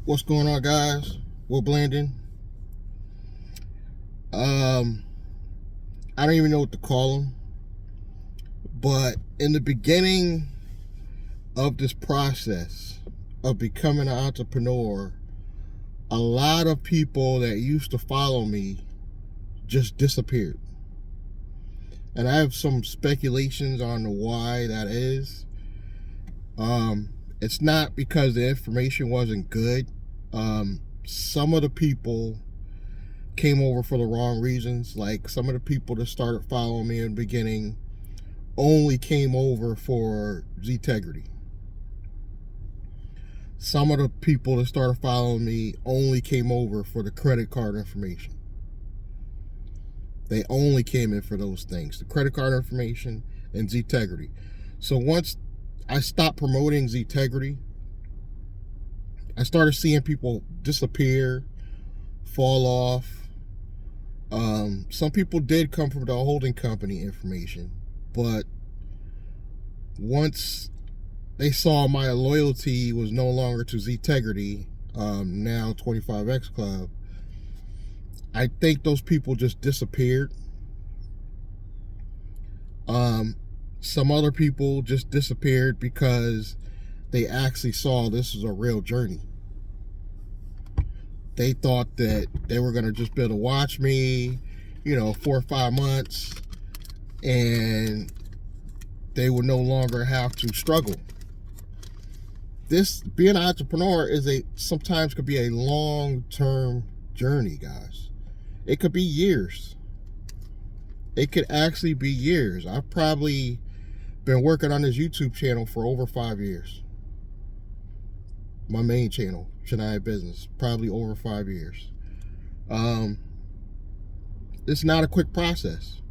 What's going on, guys? We're blending. I don't even know what to call them, but in the beginning of this process of becoming an entrepreneur, a lot of people that used to follow me just disappeared. And I have some speculations on why that is. It's not because the information wasn't good. Some of the people came over for the wrong reasons. Like some of the people that started following me in the beginning only came over for Ztegrity. Some of the people that started following me only came over for the credit card information. They only came in for those things, the credit card information and Ztegrity. So once I stopped promoting Ztegrity, I started seeing people disappear, fall off. Some people did come from the holding company information, but once they saw my loyalty was no longer to Ztegrity, now 25X Club, I think those people just disappeared. Some other people just disappeared because they actually saw this was a real journey. They thought that they were going to just be able to watch me, 4 or 5 months, and they would no longer have to struggle. This, being an entrepreneur, sometimes could be a long-term journey, guys. It could be years. It could actually be years. I've probably been working on this YouTube channel for over 5 years. My main channel, Chennai Business, probably over 5 years. It's not a quick process.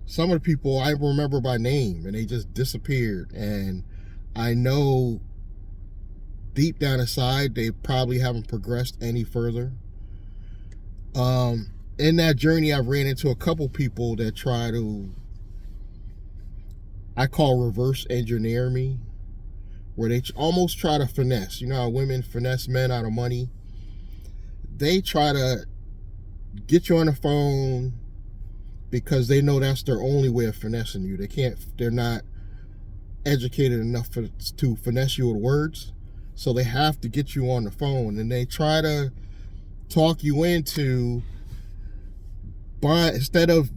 Some of the people I remember by name and they just disappeared, and I know deep down inside they probably haven't progressed any further. In that journey, I've ran into a couple people that try to, I call reverse engineer me, where they almost try to finesse. You know how women finesse men out of money? They try to get you on the phone because they know that's their only way of finessing you. They're not educated enough to finesse you with words. So they have to get you on the phone, and they try to talk you into buying, instead of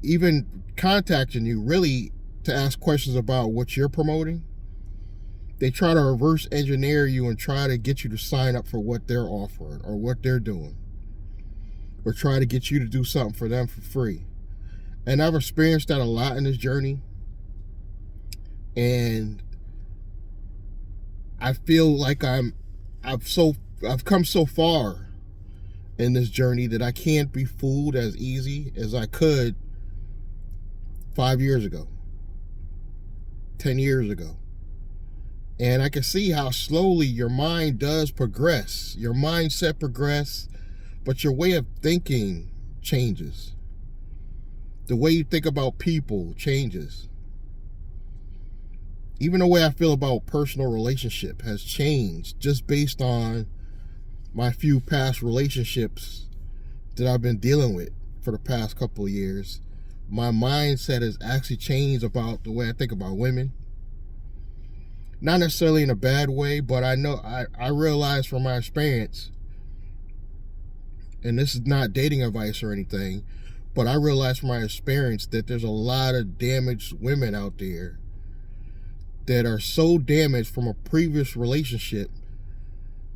even contacting you really to ask questions about what you're promoting. They try to reverse engineer you and try to get you to sign up for what they're offering or what they're doing, or try to get you to do something for them for free. And I've experienced that a lot in this journey, and I feel like I've come so far in this journey that I can't be fooled as easy as I could 5 years ago, 10 years ago. And I can see how slowly your mind does progress. Your mindset progresses, but your way of thinking changes. The way you think about people changes. Even the way I feel about personal relationship has changed just based on my few past relationships that I've been dealing with for the past couple of years. My mindset has actually changed about the way I think about women. Not necessarily in a bad way, but I realize from my experience, and this is not dating advice or anything, but I realize from my experience that there's a lot of damaged women out there that are so damaged from a previous relationship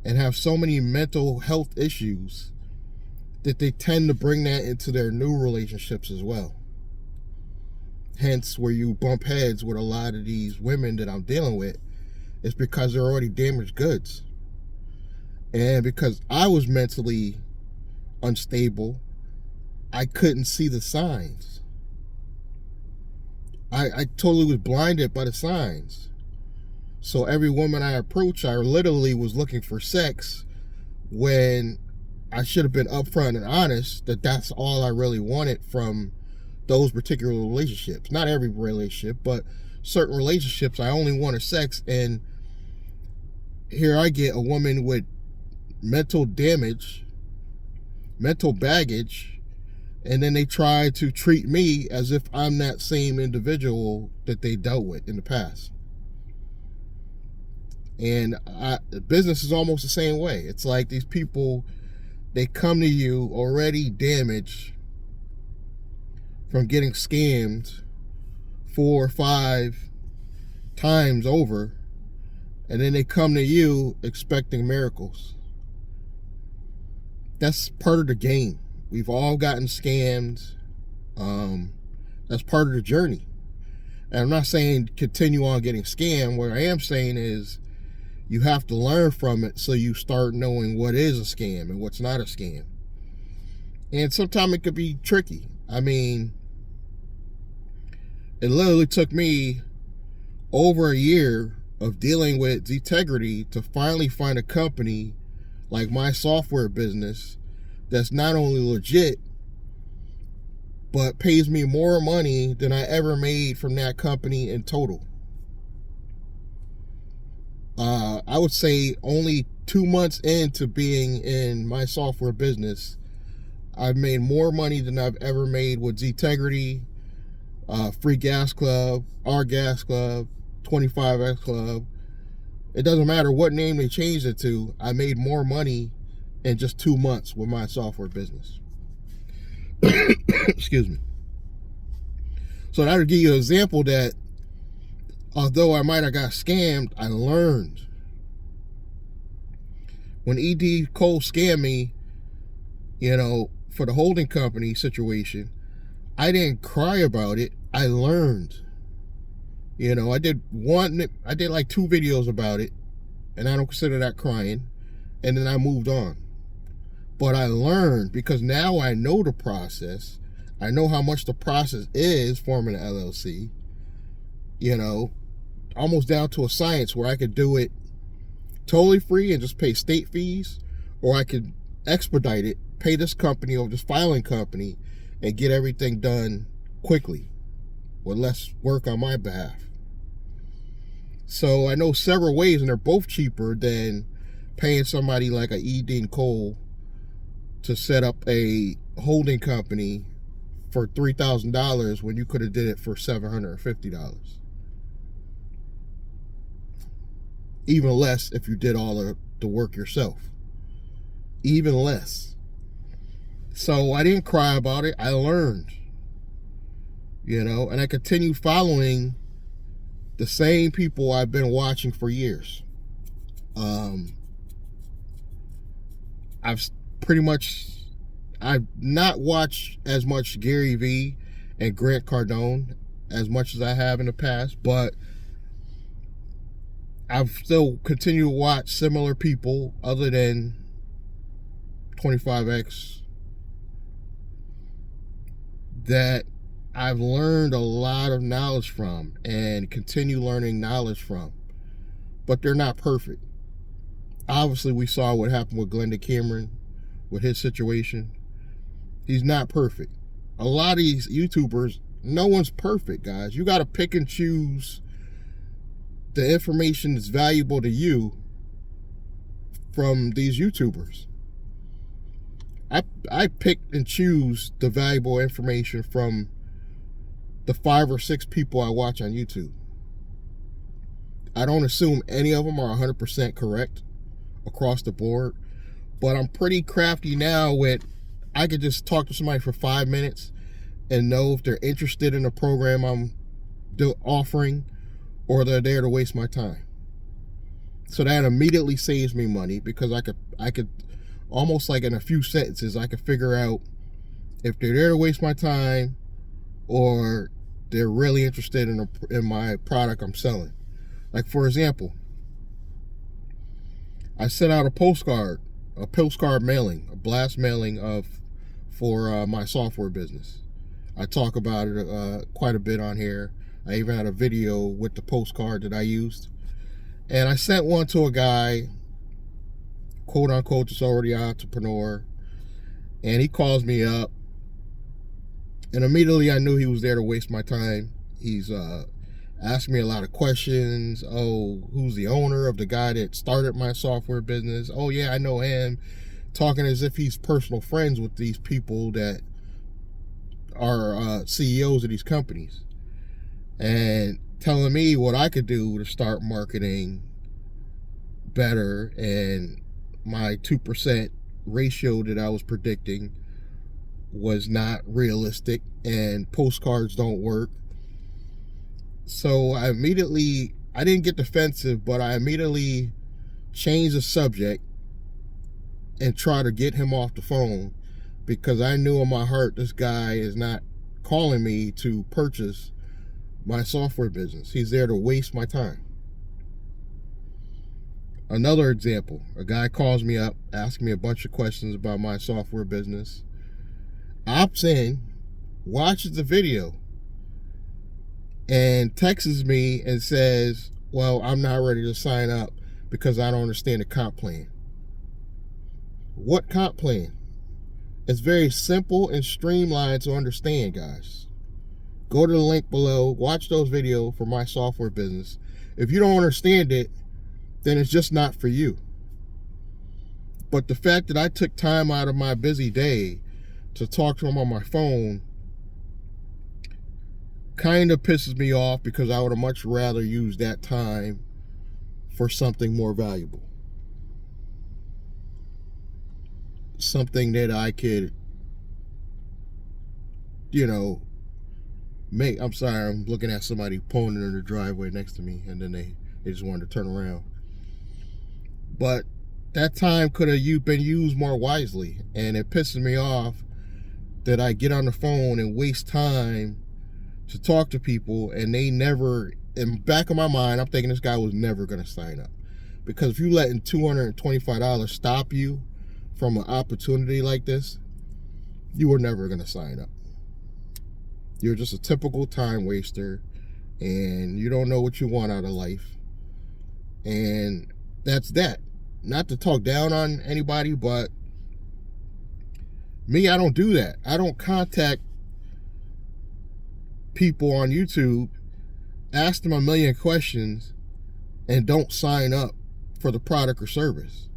and have so many mental health issues that they tend to bring that into their new relationships as well. Hence, where you bump heads with a lot of these women that I'm dealing with, is because they're already damaged goods. And because I was mentally unstable, I couldn't see the signs. I totally was blinded by the signs. So every woman I approached, I literally was looking for sex, when I should have been upfront and honest that that's all I really wanted from those particular relationships. Not every relationship, but certain relationships I only wanted sex. And here I get a woman with mental damage, mental baggage, and then they try to treat me as if I'm that same individual that they dealt with in the past. And business is almost the same way. It's like these people, they come to you already damaged from getting scammed 4 or 5 times over, and then they come to you expecting miracles. That's part of the game. We've all gotten scammed. That's part of the journey. And I'm not saying continue on getting scammed. What I am saying is you have to learn from it so you start knowing what is a scam and what's not a scam. And sometimes it could be tricky. I mean, it literally took me over a year of dealing with Integrity to finally find a company like my software business that's not only legit, but pays me more money than I ever made from that company in total. I would say only 2 months into being in my software business, I've made more money than I've ever made with Integrity, Free Gas Club, Our Gas Club, 25X Club. It doesn't matter what name they changed it to. I made more money in just 2 months with my software business. Excuse me. So that would give you an example that although I might have got scammed, I learned. When ED Cole scammed me, for the holding company situation, I didn't cry about it. I learned. I did like 2 videos about it, and I don't consider that crying, and then I moved on. But I learned because now I know the process. I know how much the process is forming an LLC, almost down to a science where I could do it totally free and just pay state fees, or I could expedite it, pay this company or this filing company, and get everything done quickly with less work on my behalf. So I know several ways, and they're both cheaper than paying somebody like a E.D. Cole to set up a holding company for $3,000 when you could have did it for $750. Even less if you did all of the work yourself. Even less. So I didn't cry about it. I learned. And I continue following the same people I've been watching for years. I've not watched as much Gary Vee and Grant Cardone as much as I have in the past, but I've still continued to watch similar people other than 25X that I've learned a lot of knowledge from and continue learning knowledge from, but they're not perfect. Obviously, we saw what happened with Glenda Cameron with his situation. He's not perfect. A lot of these YouTubers, no one's perfect, guys. You got to pick and choose the information that's valuable to from these YouTubers. I pick and choose the valuable information from the 5 or 6 people I watch on YouTube. I don't assume any of them are 100% correct across the board, but I'm pretty crafty now with, I could just talk to somebody for 5 minutes and know if they're interested in the program I'm offering or they're there to waste my time. So that immediately saves me money because I could almost like in a few sentences, I could figure out if they're there to waste my time or they're really interested in my product I'm selling. Like, for example, I sent out a postcard mailing, a blast mailing for my software business. I talk about it quite a bit on here. I even had a video with the postcard that I used. And I sent one to a guy, quote unquote, that's already an entrepreneur. And he calls me up. And immediately I knew he was there to waste my time. He's asked me a lot of questions. Oh, who's the owner of the guy that started my software business? Oh yeah, I know him. Talking as if he's personal friends with these people that are CEOs of these companies, and telling me what I could do to start marketing better, and my 2% ratio that I was predicting was not realistic, and postcards don't work. So I didn't get defensive, but I immediately changed the subject and tried to get him off the phone, because I knew in my heart this guy is not calling me to purchase my software business. He's there to waste my time. Another example, a guy calls me up, asking me a bunch of questions about my software business, opts in, watches the video, and texts me and says, well, I'm not ready to sign up because I don't understand the comp plan. What comp plan? It's very simple and streamlined to understand, guys. Go to the link below, watch those videos for my software business. If you don't understand it, then it's just not for you. But the fact that I took time out of my busy day to talk to him on my phone kind of pisses me off, because I would have much rather used that time for something more valuable. Something that I could, make. I'm sorry, I'm looking at somebody pulling in the driveway next to me, and then they just wanted to turn around. But that time could have been used more wisely, and it pisses me off that I get on the phone and waste time to talk to people, and they never, in the back of my mind, I'm thinking this guy was never going to sign up. Because if you letting $225 stop you from an opportunity like this, you were never going to sign up. You're just a typical time waster, and you don't know what you want out of life. And that's that. Not to talk down on anybody, but me, I don't do that. I don't contact people on YouTube, ask them a million questions, and don't sign up for the product or service.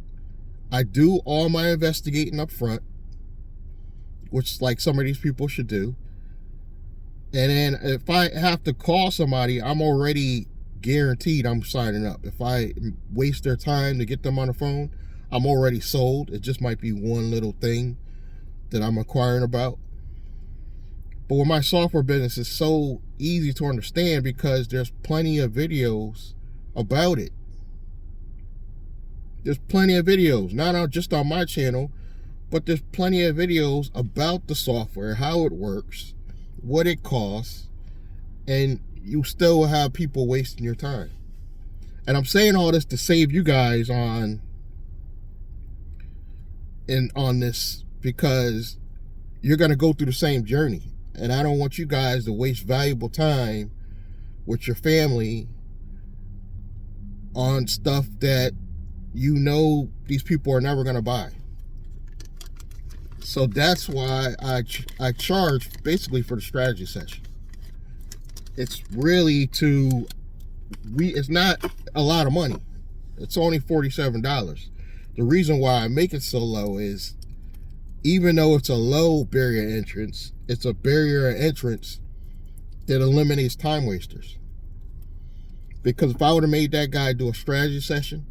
I do all my investigating up front, which like some of these people should do. And then if I have to call somebody, I'm already guaranteed I'm signing up. If I waste their time to get them on the phone, I'm already sold. It just might be one little thing that I'm inquiring about. But with my software business, it's so easy to understand because there's plenty of videos about it. There's plenty of videos, not just on my channel, but there's plenty of videos about the software, how it works, what it costs, and you still will have people wasting your time. And I'm saying all this to save you guys on this, because you're going to go through the same journey. And I don't want you guys to waste valuable time with your family on stuff that you know these people are never going to buy. So that's why I charge basically for the strategy session. It's really it's not a lot of money. It's only $47. The reason why I make it so low is, even though it's a low barrier entrance, it's a barrier entrance that eliminates time wasters. Because if I would have made that guy do a strategy session,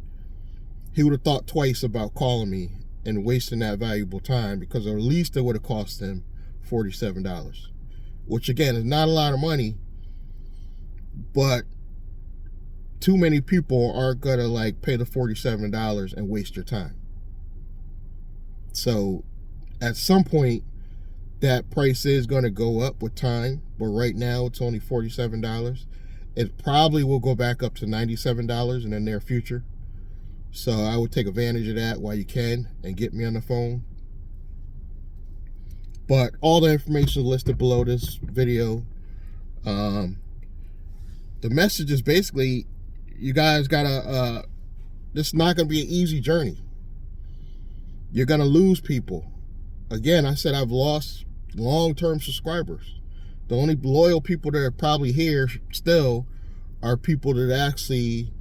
he would have thought twice about calling me and wasting that valuable time, because at least it would have cost him $47, which again is not a lot of money, but too many people are gonna pay the $47 and waste your time. So at some point that price is going to go up with time, but right now it's only $47. It probably will go back up to $97 in the near future. So I would take advantage of that while you can and get me on the phone. But all the information is listed below this video. The message is basically, you guys gotta, this is not gonna be an easy journey. You're gonna lose people. Again, I said I've lost long-term subscribers. The only loyal people that are probably here still are people that actually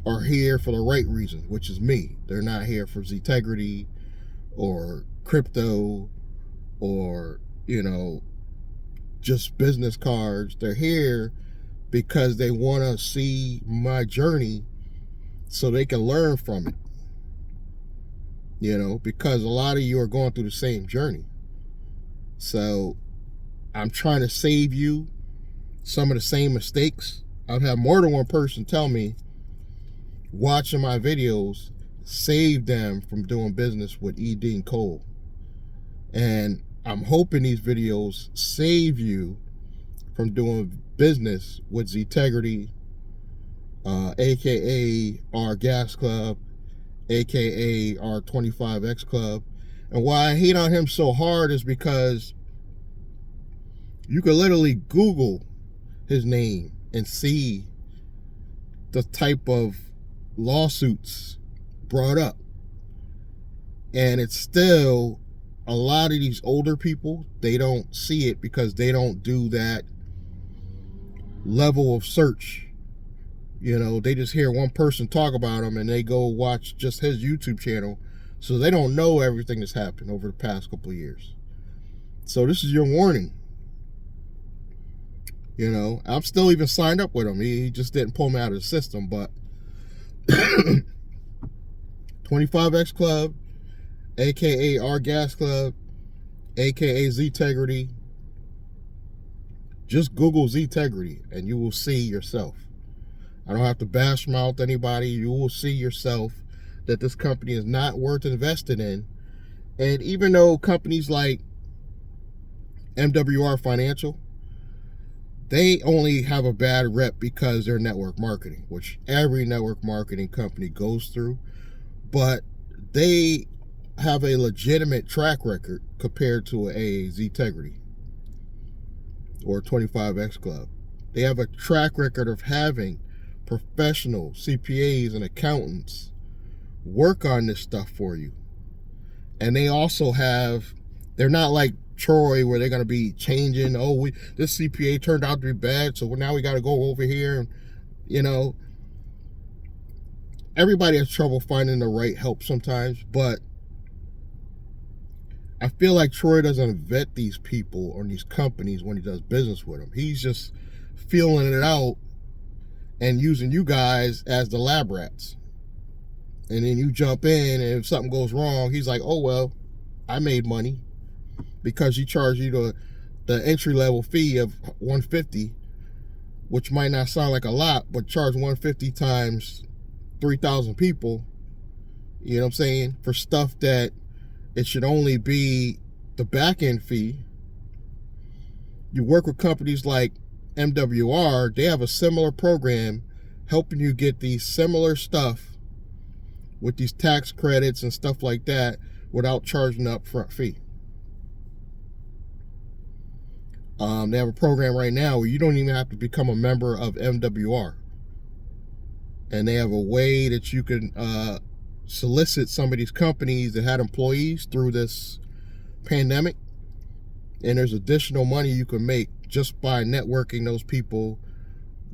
are here for the right reason, which is me. They're not here for Zetegrity or crypto or, just business cards. They're here because they want to see my journey so they can learn from it. Because a lot of you are going through the same journey. So I'm trying to save you some of the same mistakes. I've had more than one person tell me watching my videos saved them from doing business with E. Dean Cole. And I'm hoping these videos save you from doing business with Zetegrity, aka our gas club, aka our 25X club. And why I hate on him so hard is because you can literally Google his name and see the type of lawsuits brought up. And it's still a lot of these older people, they don't see it because they don't do that level of search. They just hear one person talk about him and they go watch just his YouTube channel. So they don't know everything that's happened over the past couple of years. So this is your warning. I'm still even signed up with him. He just didn't pull me out of the system, but 25X Club, aka our gas club, aka Zetegrity. Just Google Zetegrity and you will see yourself. I don't have to bash mouth anybody. You will see yourself that this company is not worth investing in. And even though companies like MWR Financial, they only have a bad rep because they're network marketing, which every network marketing company goes through. But they have a legitimate track record compared to a Zetegrity or 25X Club. They have a track record of having professional CPAs and accountants work on this stuff for you. And they also they're not like Troy where they're going to be changing, this CPA turned out to be bad, so now we got to go over here. And, everybody has trouble finding the right help sometimes, but I feel like Troy doesn't vet these people or these companies when he does business with them. He's just feeling it out and using you guys as the lab rats. And then you jump in, and if something goes wrong, he's like, oh, well, I made money because he charged you the entry-level fee of $150, which might not sound like a lot, but charge $150 times 3,000 people, you know what I'm saying, for stuff that it should only be the back-end fee. You work with companies like MWR, they have a similar program helping you get these similar stuff with these tax credits and stuff like that without charging an upfront fee. They have a program right now where you don't even have to become a member of MWR. And they have a way that you can solicit some of these companies that had employees through this pandemic. And there's additional money you can make just by networking those people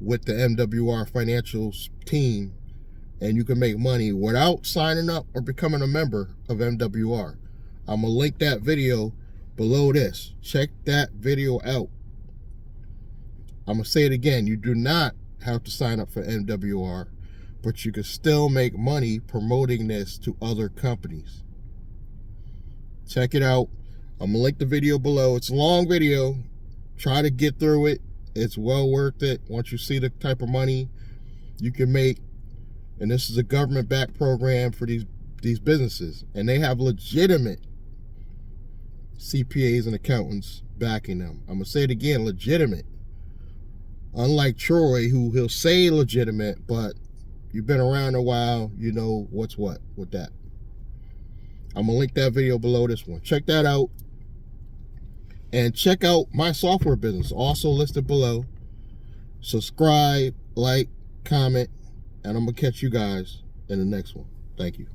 with the MWR Financials team. And you can make money without signing up or becoming a member of MWR. I'm going to link that video below this. Check that video out. I'm going to say it again. You do not have to sign up for MWR, but you can still make money promoting this to other companies. Check it out. I'm going to link the video below. It's a long video. Try to get through it. It's well worth it once you see the type of money you can make. And this is a government-backed program for these businesses. And they have legitimate CPAs and accountants backing them. I'm going to say it again, legitimate. Unlike Troy, who he'll say legitimate, but you've been around a while, you know what's what with that. I'm going to link that video below this one. Check that out. And check out my software business, also listed below. Subscribe, like, comment, and I'm going to catch you guys in the next one. Thank you.